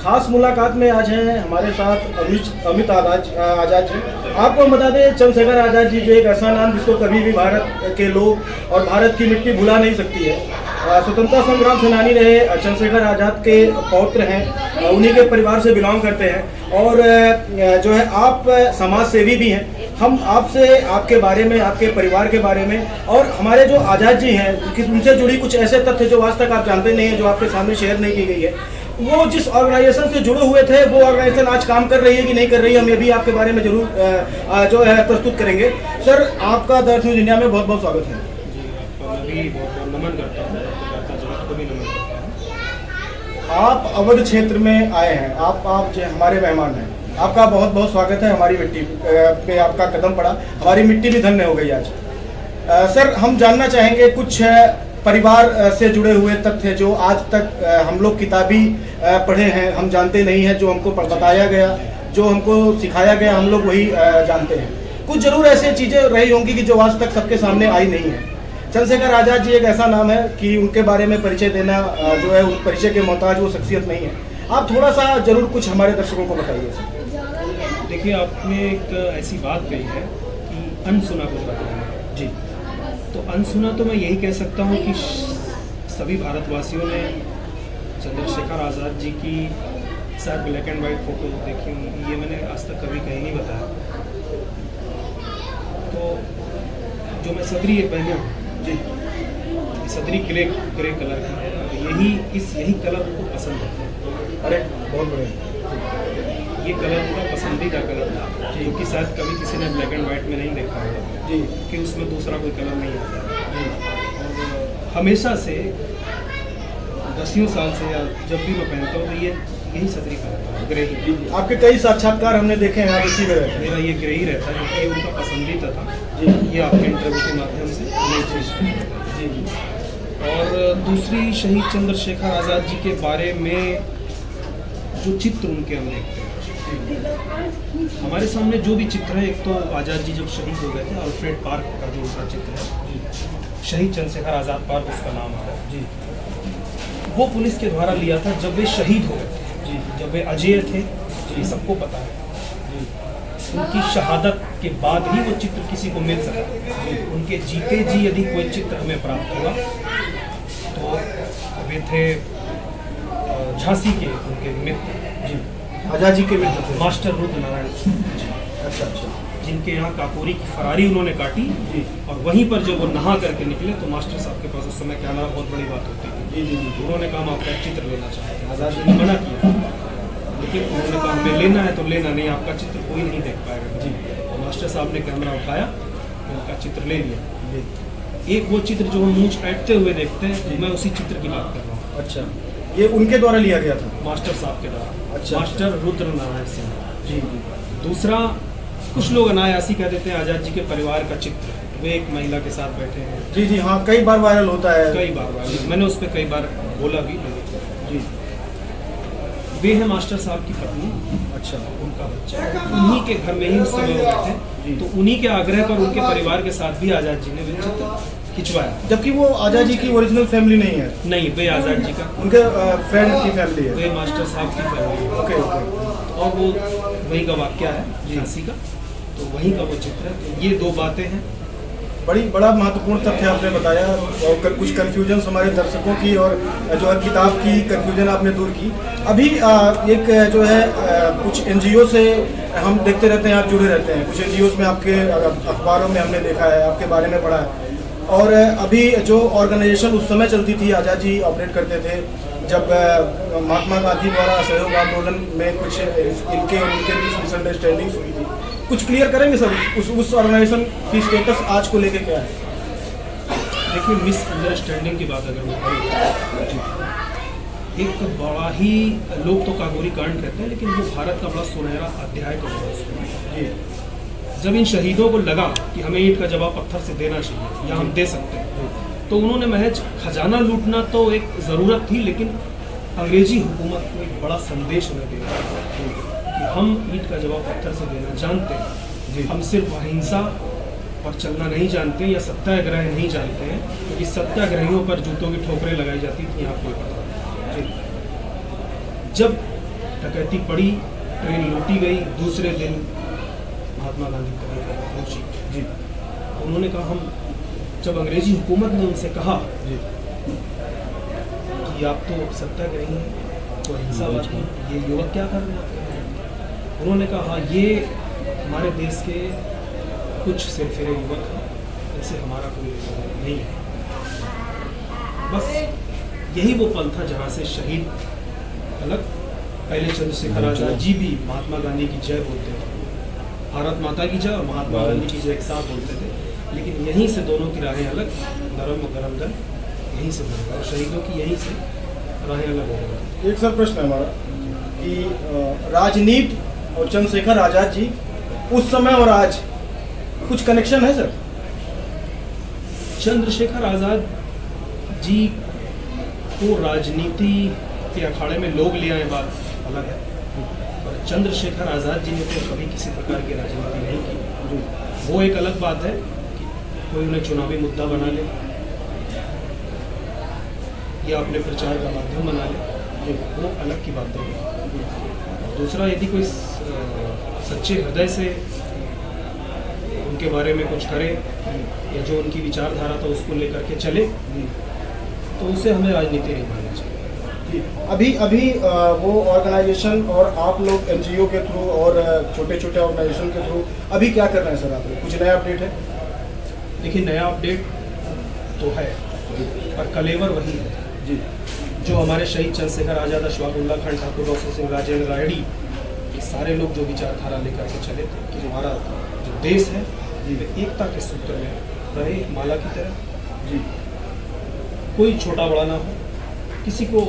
खास मुलाकात में आज हैं हमारे साथ अमित आज़ाद जी। आपको हम बता दें, चंद्रशेखर आज़ाद जी जो एक ऐसा नाम जिसको कभी भी भारत के लोग और भारत की मिट्टी भुला नहीं सकती है। स्वतंत्रता संग्राम सेनानी रहे चंद्रशेखर आज़ाद के पौत्र हैं, उन्हीं के परिवार से बिलोंग करते हैं और जो है आप समाज सेवी भी हैं। हम आपसे आपके बारे में, आपके परिवार के बारे में और हमारे जो आज़ाद जी हैं उनसे जुड़ी कुछ ऐसे तथ्य जो आज तक आप जानते नहीं हैं, जो आपके सामने शेयर नहीं की गई है, वो जिस ऑर्गेनाइजेशन से जुड़े हुए थे वो ऑर्गेनाइजेशन आज काम कर रही है कि नहीं कर रही है, हम ये भी आपके बारे में जरूर जो है प्रस्तुत करेंगे। सर, आपका द अर्थ न्यूज़ इंडिया में बहुत बहुत स्वागत है। जी, आपका मैं भी बहुत बहुत नमन करता हूँ, जगत को भी नमन करता हूँ। आप अवध क्षेत्र में आए हैं, आप जो हमारे मेहमान हैं, आपका बहुत बहुत स्वागत है। हमारी मिट्टी पे आपका कदम पड़ा, हमारी मिट्टी भी धन्य हो गई आज। सर, हम जानना चाहेंगे कुछ परिवार से जुड़े हुए तथ्य जो आज तक हम लोग किताबी पढ़े हैं, हम जानते नहीं हैं, जो हमको बताया गया, जो हमको सिखाया गया, हम लोग वही जानते हैं। कुछ जरूर ऐसी चीज़ें रही होंगी कि जो आज तक सबके सामने आई नहीं है। चंद्रशेखर आज़ाद जी एक ऐसा नाम है कि उनके बारे में परिचय देना जो है उस परिचय के मोहताज वो शख्सियत नहीं है। आप थोड़ा सा जरूर कुछ हमारे दर्शकों को बताइए सर। देखिए, आपने एक ऐसी बात कही है कि अनसुना को बताना है। जी, तो अनसुना तो मैं यही कह सकता हूँ कि सभी भारतवासियों ने चंद्रशेखर आज़ाद जी की शायद ब्लैक एंड वाइट फ़ोटो देखी होंगी, ये मैंने आज तक कभी कहीं नहीं बताया। तो जो मैं सदरी पहने हूँ जी, सदरी ग्रे कलर की है, यही कलर उनको पसंद है। अरे बहुत बढ़िया। ये कलर उनका पसंदीदा कलर था, जो कि शायद कभी किसी ने ब्लैक एंड वाइट में नहीं देखा होगा जी, कि उसमें दूसरा कोई कलर नहीं आता जी। और हमेशा से 10 साल से या जब भी मैं पहनता हूँ तो यही सदरी पहनता हूँ, ग्रे ही। आपके कई साक्षात्कार हमने देखे हैं, आप इसी में रहते हैं। मेरा ये ग्रे ही रहता है क्योंकि उनका पसंदीदा था जी, ये आपके इंटरव्यू के माध्यम से नई चीज़ जी जी। और दूसरी, शहीद चंद्रशेखर आज़ाद जी के बारे में जो चित्र उनके हम देखते हैं, हमारे सामने जो भी चित्र है, एक तो आज़ाद जी जब शहीद हो गए थे, अल्फ्रेड पार्क का जो उनका चित्र है, शहीद चंद्रशेखर आज़ाद पार्क उसका नाम है जी, वो पुलिस के द्वारा लिया था जब वे शहीद हो गए थे जी, जब वे अजेय थे, ये सबको पता है जी। उनकी शहादत के बाद ही वो चित्र किसी को मिल सका जी। उनके जीते जी यदि कोई चित्र हमें प्राप्त हुआ तो वे थे झांसी के उनके मित्र जी, आज़ाद जी के मित्र थे, मास्टर रुद्र नारायण जी। अच्छा, जिनके यहाँ काकोरी की फरारी उन्होंने काटी जी और वहीं पर जब वो नहा करके निकले तो मास्टर साहब के पास उस समय कैमरा बहुत बड़ी बात होती थी जी जी जी। उन्होंने कहा हम आपका एक चित्र लेना चाहते हैं। आज़ाद जी ने मना किया, लेकिन उन्होंने कहा हमें लेना है तो लेना, नहीं आपका चित्र कोई नहीं देख पाएगा जी। तो मास्टर साहब ने कैमरा उठाया, उनका चित्र ले लिया जी। एक वो चित्र जो हम मुँह चटते हुए देखते हैं, मैं उसी चित्र की बात कर रहा हूँ। अच्छा, ये उनके द्वारा लिया गया था? मास्टर साहब के द्वारा। अच्छा, मास्टर रुद्र नारायण सिंह जी जी। दूसरा, कुछ लोग अनायासी कह देते हैं आज़ाद जी के परिवार का चित्र, वे एक महिला के साथ बैठे हैं जी जी, हाँ, कई बार वायरल होता है। कई बार मैंने उस पर कई बार बोला भी जी। वे हैं मास्टर साहब की पत्नी, अच्छा, उनका बच्चा, उन्हीं के घर में ही उस समय हो गए थे, तो उन्हीं के आग्रह पर उनके परिवार के साथ भी आज़ाद जी ने वे चित्र खिंचवाया। जबकि वो आज़ाद जी की ओरिजिनल फैमिली नहीं है? नहीं, वे आज़ाद जी का, उनके फ्रेंड की फैमिली है। वे मास्टर साहब की फैमिली है। Okay okay. और वो वहीं का वाक्य है झांसी का, तो वहीं का वो चित्र है। तो ये दो बातें हैं। बड़ा महत्वपूर्ण तथ्य आपने बताया और कुछ कन्फ्यूजन हमारे दर्शकों की और जो है किताब की कन्फ्यूजन आपने दूर की। अभी एक जो है कुछ NGO से हम देखते रहते हैं, आप जुड़े रहते हैं, कुछ NGOs में आपके अखबारों में हमने देखा है, आपके बारे में पढ़ा है। और अभी जो ऑर्गेनाइजेशन उस समय चलती थी, आज़ाद जी ऑपरेट करते थे, जब महात्मा गांधी द्वारा असहयोग आंदोलन में कुछ इनके और उनके बीच मिसअंडरस्टैंडिंग्स हुई थी, कुछ क्लियर करेंगे सर? उस ऑर्गेनाइजेशन की स्टेटस आज को लेके क्या है? देखिए, मिसअंडरस्टैंडिंग की बात अगर मैं करूँ, एक बड़ा ही, लोग तो काकोरी कांड कहते हैं, लेकिन वो भारत का बड़ा सुनहरा अध्याय का जी। जब इन शहीदों को लगा कि हमें ईंट का जवाब पत्थर से देना चाहिए या हम दे सकते हैं, तो उन्होंने महज खजाना लूटना तो एक ज़रूरत थी, लेकिन अंग्रेजी हुकूमत को एक बड़ा संदेश उन्हें देना कि हम ईंट का जवाब पत्थर से देना जानते हैं, हम सिर्फ अहिंसा पर चलना नहीं जानते या सत्याग्रह नहीं जानते हैं, क्योंकि सत्याग्रहियों पर जूतों की ठोकरें लगाई जाती थी, यहाँ कोई पता नहीं। जब डकैती पड़ी, ट्रेन लूटी गई, दूसरे दिन महात्मा गांधी तक पहुंची। जी उन्होंने कहा हम जब अंग्रेजी हुकूमत ने उनसे कहा जी कि आप तो सत्याग्रही हैं, तो अहिंसावादी, ये युवक क्या कर रहे हैं, उन्होंने कहा हाँ, ये हमारे देश के कुछ सिरफिरे युवक हैं, इनसे हमारा कोई नहीं है। बस यही वो पल था जहाँ से शहीद अलग, पहले चंद्रशेखर आजाद जी भी महात्मा गांधी की जय बोलते थे, भारत माता की जय और महात्मा गांधी की जय एक साथ बोलते थे, लेकिन यहीं से दोनों की राहें अलग, नरम और गरम दल यहीं से बने और शहीदों की यहीं से राहें अलग हो गई। एक सर प्रश्न है हमारा कि राजनीति और चंद्रशेखर आजाद जी उस समय और आज कुछ कनेक्शन है सर? चंद्रशेखर आजाद जी को राजनीति के अखाड़े में लोग ले आए, बात अलग है, और चंद्रशेखर आजाद जी ने तो कभी किसी प्रकार की राजनीति नहीं की। वो एक अलग बात है कि कोई उन्हें चुनावी मुद्दा बना ले या अपने प्रचार का माध्यम बना ले, वो अलग की बात है। दूसरा, यदि कोई सच्चे हृदय से उनके बारे में कुछ करे या जो उनकी विचारधारा था उसको लेकर के चले, तो उसे हमें राजनीति नहीं माननी चाहिए। अभी वो ऑर्गेनाइजेशन और आप लोग एनजीओ के थ्रू और छोटे छोटे ऑर्गेनाइजेशन के थ्रू अभी क्या कर रहे हैं सर? आप लोग कुछ नया अपडेट है? देखिए, नया अपडेट तो है पर कलेवर वही है जी, जो हमारे शहीद चंद्रशेखर आजाद, अशफाक उल्लाह खान ठाकुर, डॉक्टर सिंह राजेंद्र रायडी, ये सारे लोग जो विचारधारा लेकर के चले थे कि हमारा जो देश है ये एकता के सूत्र में रहे, एक माला की तरह जी, कोई छोटा बड़ा ना हो, किसी को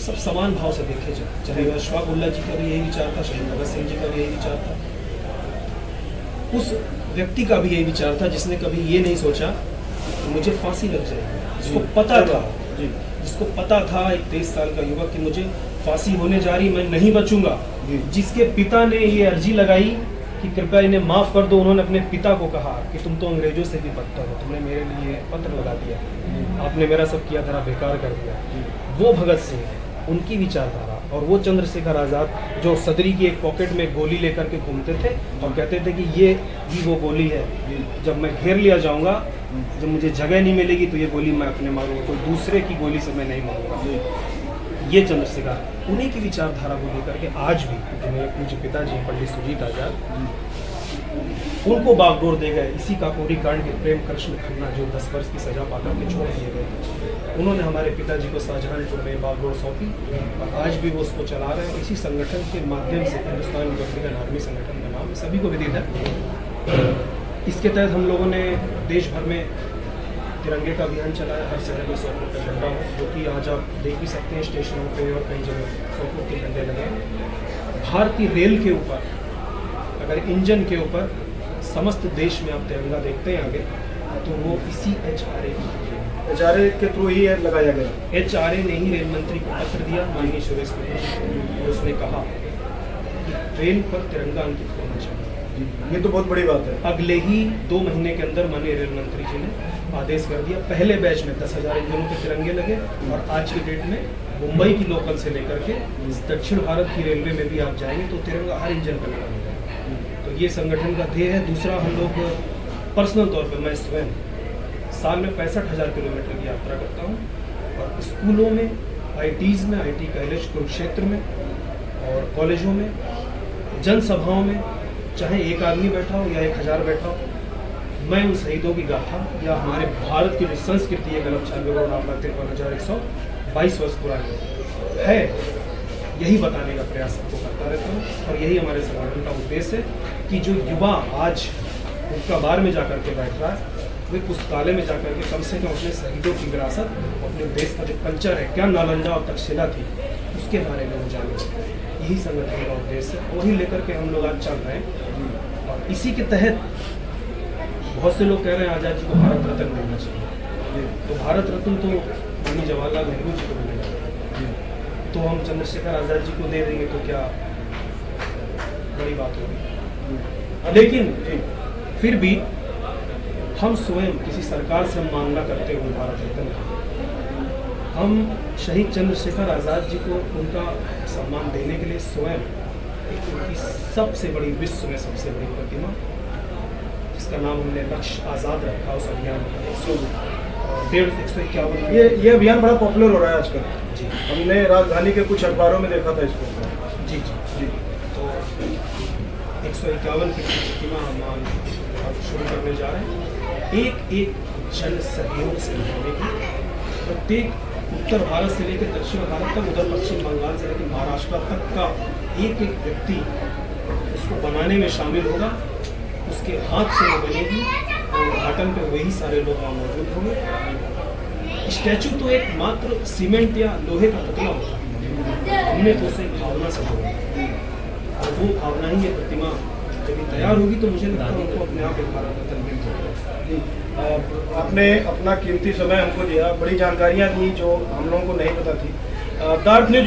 सब समान भाव से देखे जाए। चाहे अशफाक उल्लाह जी का भी यही विचार था, शहीद भगत सिंह जी का भी यही विचार था, उस व्यक्ति का भी यही विचार था जिसने कभी ये नहीं सोचा कि मुझे फांसी लग जाएगी, जिसको पता था, जिसको पता था, एक 23 साल का युवक, कि मुझे फांसी होने जा रही, मैं नहीं बचूंगा, जिसके पिता ने ये अर्जी लगाई कि कृपया इन्हें माफ कर दो, उन्होंने अपने पिता को कहा कि तुम तो अंग्रेजों से भी बदतर हो, तुमने मेरे लिए पत्र लगा दिया, आपने मेरा सब किया धरा बेकार कर दिया। वो भगत सिंह है, उनकी विचारधारा, और वो चंद्रशेखर आजाद जो सदरी की एक पॉकेट में गोली लेकर के घूमते थे और कहते थे कि ये भी वो गोली है, जब मैं घेर लिया जाऊंगा, जब मुझे जगह नहीं मिलेगी तो ये गोली मैं अपने मारूंगा, कोई दूसरे की गोली से मैं नहीं मारूंगा। ये चंद्रशेखर, उन्हीं की विचारधारा को लेकर के आज भी जो मेरे पूज्य पिताजी पंडित सुजीत आजाद, उनको बागडोर दे गए। इसी काकोरी कांड के प्रेम कृष्ण खन्ना जो 10 वर्ष की सजा पाकर के छोड़ दिए गए, उन्होंने हमारे पिताजी को शाहजहानपुर में बागडोर सौंपी और आज भी वो उसको चला रहे हैं। इसी संगठन के माध्यम से, हिंदुस्तान रिपब्लिकन आर्मी संगठन का नाम सभी को विदित है, इसके तहत हम लोगों ने देश भर में तिरंगे का अभियान चलाया, हर शहर में 100 फुट का झंडा हो, जो कि आज आप देख भी सकते हैं स्टेशनों पे और कई जगह 100 फुट के झंडे लगे। भारतीय रेल के ऊपर, अगर इंजन के ऊपर समस्त देश में आप तिरंगा देखते हैं आगे, तो वो इसी HRA के थ्रू ही लगाया गया। HRA ने ही रेल मंत्री को पत्र दिया, माननीय सुरेश प्रभु, और उसने कहा कि ट्रेन पर तिरंगा अंकित होना चाहिए। ये तो बहुत बड़ी बात है। अगले ही 2 महीने के अंदर माननीय रेल मंत्री जी ने आदेश कर दिया, पहले बैच में 10,000 इंजनों के तिरंगे लगे, और आज की डेट में मुंबई की लोकल से लेकर के दक्षिण भारत की रेलवे में भी आप जाएंगे तो तिरंगा हर इंजन पर लगा होगा। तो ये संगठन का ध्येय है। दूसरा, हम लोग पर्सनल तौर पर, मैं स्वयं साल में 65,000 किलोमीटर की यात्रा करता हूँ, और स्कूलों में, ITs में, IT कॉलेज कुरुक्षेत्र में और कॉलेजों में, जनसभाओं में, चाहे एक आदमी बैठा हो या 1,000 बैठा हो, मैं उन शहीदों की गाथा या हमारे भारत की जो संस्कृति है, गलत 96,53,122 वर्ष पुरानी है, यही बताने का प्रयास सबको करता रहता हूँ। और यही हमारे संगठन का उद्देश्य है कि जो युवा आज हुक्काबार में जाकर के बैठ रहा है, वे पुस्तकालय में जाकर के कम से कम अपने शहीदों की विरासत, अपने देश का जो कल्चर है, क्या नालंदा और तक्षशिला थी, उसके बारे में वो जाने। यही संगठन का उद्देश्य है, वही लेकर के हम लोग आज चल रहे हैं। और इसी के तहत बहुत से लोग कह रहे हैं आज़ाद जी को भारत रत्न मिलना चाहिए, तो भारत रत्न तो माननीय जवाहरलाल नेहरू जी को मिलेगा, तो हम चंद्रशेखर आज़ाद जी को दे देंगे तो क्या बड़ी बात होगी। लेकिन फिर भी हम स्वयं किसी सरकार से मांगना करते हुए भारत रत्न, हम शहीद चंद्रशेखर आज़ाद जी को उनका सम्मान देने के लिए स्वयं एक उनकी सबसे बड़ी, विश्व में सबसे बड़ी प्रतिमा, जिसका नाम हमने लक्ष्य आज़ाद रखा, उस अभियान 151 ये अभियान बड़ा पॉपुलर हो रहा है आजकल। जी हमने राजधानी के कुछ अखबारों में देखा था इसको। जी जी जी। तो 151 फीट की प्रतिमा हम अब शुरू करने जा रहे हैं, एक एक जन सहयोग से बनेगी। प्रत्येक उत्तर भारत से लेकर दक्षिण भारत तक, उधर पश्चिम बंगाल से लेकर महाराष्ट्र तक का एक एक व्यक्ति उसको बनाने में शामिल होगा, उसके हाथ से वो बनेगी और उद्घाटन पे वही सारे लोग वहाँ मौजूद होंगे। स्टैचू तो एक मात्र सीमेंट या लोहे का पुतला होता है, हमने तो उसे भावना से जोड़ा और वो भावना ही ये प्रतिमा जब ये तैयार होगी तो मुझे लगता है उनको अपने आप एक भारत रत्न मिल जाएगा। जी, आपने अपना कीमती समय हमको दिया, बड़ी जानकारियाँ दी जो हम लोगों को नहीं पता थी। The earth news